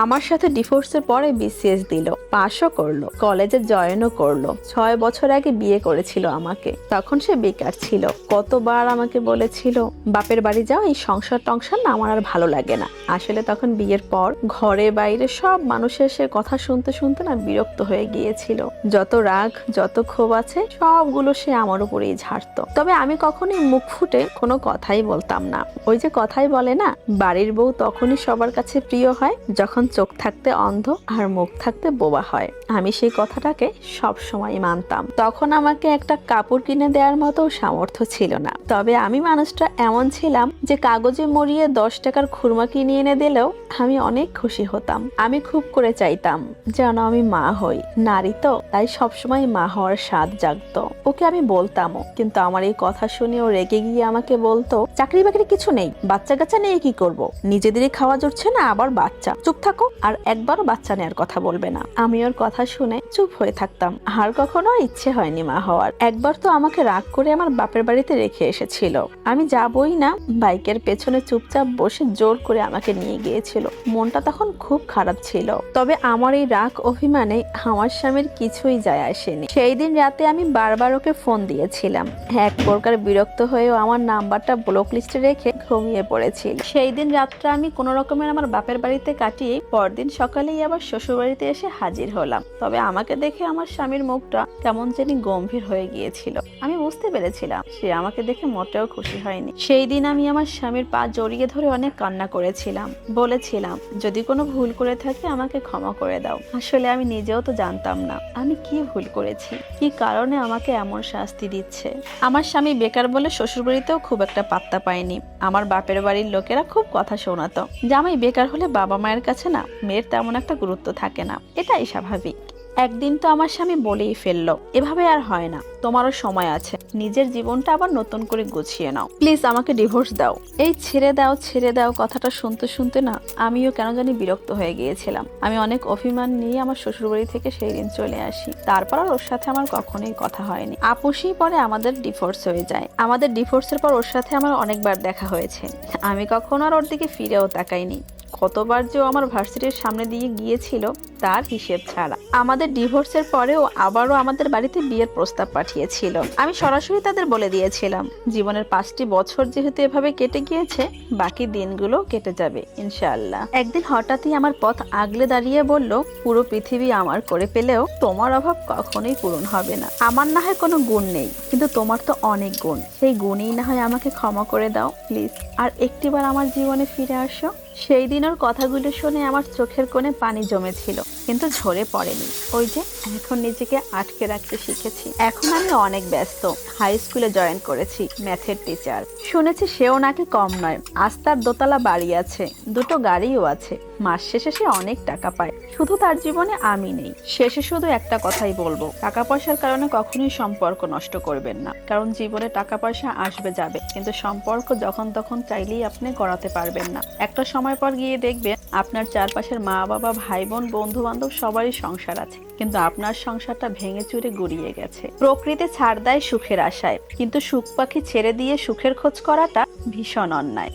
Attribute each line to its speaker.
Speaker 1: আমার সাথে ডিভোর্সের পরে বিসিএস দিল, পাশও করলো, কলেজে জয়েনও করলো। 6 বছর আগে বিয়ে করেছিল আমাকে, তখন সে বেকার ছিল। কতবার আমাকে বলেছিল বাপের বাড়ি যাও, এই সংসার টংসার না আমার আর ভালো লাগে না। আসলে তখন বিয়ের পর ঘরে বাইরে সব মানুষের সে কথা শুনতে শুনতে না বিরক্ত হয়ে গিয়েছিল। যত রাগ যত ক্ষোভ আছে সবগুলো সে আমার উপরেই ঝাড়তো। তবে আমি কখনোই মুখ ফুটে কোনো কথাই বলতাম না। ওই যে কথাই বলে না, বাড়ির বউ তখনই সবার কাছে প্রিয় হয় যখন চোখ থাকতে অন্ধ আর মুখ থাকতে বোবা হয়। আমি সেই কথাটাকে সব সময় মানতাম। তখন আমাকে একটা কাপড় কিনে দেওয়ার মতো সামর্থ্য ছিল না, তবে আমি মানুষটা এমন ছিলাম যে কাগজে মরিয়ে 10 টাকার খুরমা কিনে এনে দিলেও আমি অনেক খুশি হতাম। আমি খুব করে চাইতাম যেন আমি মা হই। নারী তো, তাই সবসময় মা হওয়ার স্বাদ জাগতো। ওকে আমি বলতামও, কিন্তু আমার এই কথা শুনে ও রেগে গিয়ে আমাকে বলতো, চাকরি বাকরি কিছু নেই, বাচ্চা কাচ্চা নিয়ে কি করব? নিজেদেরই খাওয়া জুটছে না, আবার বাচ্চা। চুপ থাকো, আর একবারও বাচ্চা নেওয়ার কথা বলবে না। আমি ওর কথা শুনে চুপ হয়ে থাকতাম। আর কখনো ইচ্ছে হয়নি মা হওয়ার। একবার তো আমাকে রাগ করে আমার বাপের বাড়িতে রেখে এসেছিল। আমি যাবই না, বাইকের পেছনে চুপচাপ বসে জোর করে আমাকে নিয়ে গিয়েছিল। মনটা তখন খুব খারাপ ছিল। তবে আমার এই রাগ অভিমানে আমার স্বামীর কিছুই যায় আসেনি। সেই দিন রাতে আমি বারবার ওকে ফোন দিয়েছিলাম। এক প্রকার বিরক্ত হয়েও আমার নাম্বারটা ব্লক লিস্টে রেখে ঘুমিয়ে পড়েছিল। সেই দিন রাতটা আমি কোনো রকমের আমার বাপের বাড়িতে কাটিয়ে পরদিন সকালেই আবার শ্বশুর বাড়িতে এসে হাজির হলাম। তবে আমাকে দেখে আমার স্বামীর মুখটা কেমন জানি গম্ভীর হয়ে গিয়েছিল। আমি বুঝতে পেরেছিলাম সে আমাকে দেখে মোটেও খুশি হয়নি। সেই দিন আমি আমার স্বামীর পা জড়িয়ে ধরে অনেক কান্না করেছিলাম। বলেছিলাম, যদি কোনো ভুল করে থাকি আমাকে ক্ষমা করে দাও। আসলে আমি নিজেও তো জানতাম না আমি কি ভুল করেছি, কি কারণে আমাকে এমন শাস্তি দিচ্ছে। আমার স্বামী বেকার বলে শ্বশুরবাড়িতেও খুব একটা পাত্তা পায়নি। আমার বাপের বাড়ির লোকেরা খুব কথা শোনাতো। জামাই বেকার হলে বাবা মায়ের কাছে না মেয়ের তেমন একটা গুরুত্ব থাকে না, এটাই স্বাভাবিক। একদিন তো আমার স্বামী বলেই ফেললো, এভাবে আর হয় না, তোমারও সময় আছে, নিজের জীবনটা আবার নতুন করে গুছিয়ে নাও, প্লিজ আমাকে ডিভোর্স দাও। এই ছেড়ে দাও ছেড়ে দাও কথাটা শুনতে শুনতে না আমিও কেন জানি বিরক্ত হয়ে গিয়েছিলাম। আমি অনেক অভিমান নিয়ে আমার শ্বশুরবাড়ি থেকে সেই দিন চলে আসি। তারপর আর ওর সাথে আমার কখনোই কথা হয়নি। আপোষেই পরে আমাদের ডিভোর্স হয়ে যায়। আমাদের ডিভোর্সের পর ওর সাথে আমার অনেকবার দেখা হয়েছে। আমি কখনো আর ওর দিকে ফিরেও তাকাইনি। কতবার যে ও আমার ভার্সিটির সামনে দিয়ে গিয়েছিল তার হিসেব ছাড়া। আমাদের ডিভোর্সের পরেও আবারও আমাদের বাড়িতে বিয়ের প্রস্তাব পাঠিয়েছিল। আমি সরাসরি তাদের বলে দিয়েছিলাম, জীবনের 5টি বছর যেহেতু এভাবে কেটে গিয়েছে, বাকি দিনগুলো কেটে যাবে ইনশাআল্লাহ। একদিন হঠাৎই আমার পথ আগলে দাঁড়িয়ে বলল, পুরো পৃথিবী আমার করে পেলেও তোমার অভাব কখনোই পূরণ হবে না। আমার না হয় কোনো গুণ নেই, কিন্তু তোমার তো অনেক গুণ। সেই গুণই না হয় আমাকে ক্ষমা করে দাও প্লিজ, আর একটিবার আমার জীবনে ফিরে আসো। সেই দিন ওর কথাগুলো শুনে আমার চোখের কোণে পানি জমেছিল, কিন্তু ঝরে পড়েনি। ওই যে এখন নিজেকে আটকে রাখতে শিখেছি। এখন আমি অনেক ব্যস্ত। হাই স্কুলে জয়েন করেছি, ম্যাথের টিচার। শুনেছি সেও নাকি কম নয়। আজ তার দোতলা বাড়ি আছে, 2টো গাড়িও আছে। মাস শেষে সে অনেক টাকা পায়। শুধু তার জীবনে আমি নেই। শেষে শুধু একটা কথাই বলবো, টাকা পয়সার কারণে কখনোই সম্পর্ক নষ্ট করবেন না। কারণ জীবনে টাকা পয়সা আসবে যাবে, কিন্তু সম্পর্ক যখন তখন চাইলেই আপনি গড়াতে পারবেন না। একটা সময় পর গিয়ে দেখবেন আপনার চারপাশের মা বাবা ভাই বোন বন্ধু বান্ধব সবারই সংসার আছে, কিন্তু আপনার সংসারটা ভেঙে চুরে গুড়িয়ে গেছে। প্রকৃতি ছাড় দেয় সুখের আশায়, কিন্তু সুখ পাখি ছেড়ে দিয়ে সুখের খোঁজ করাটা ভীষণ অন্যায়।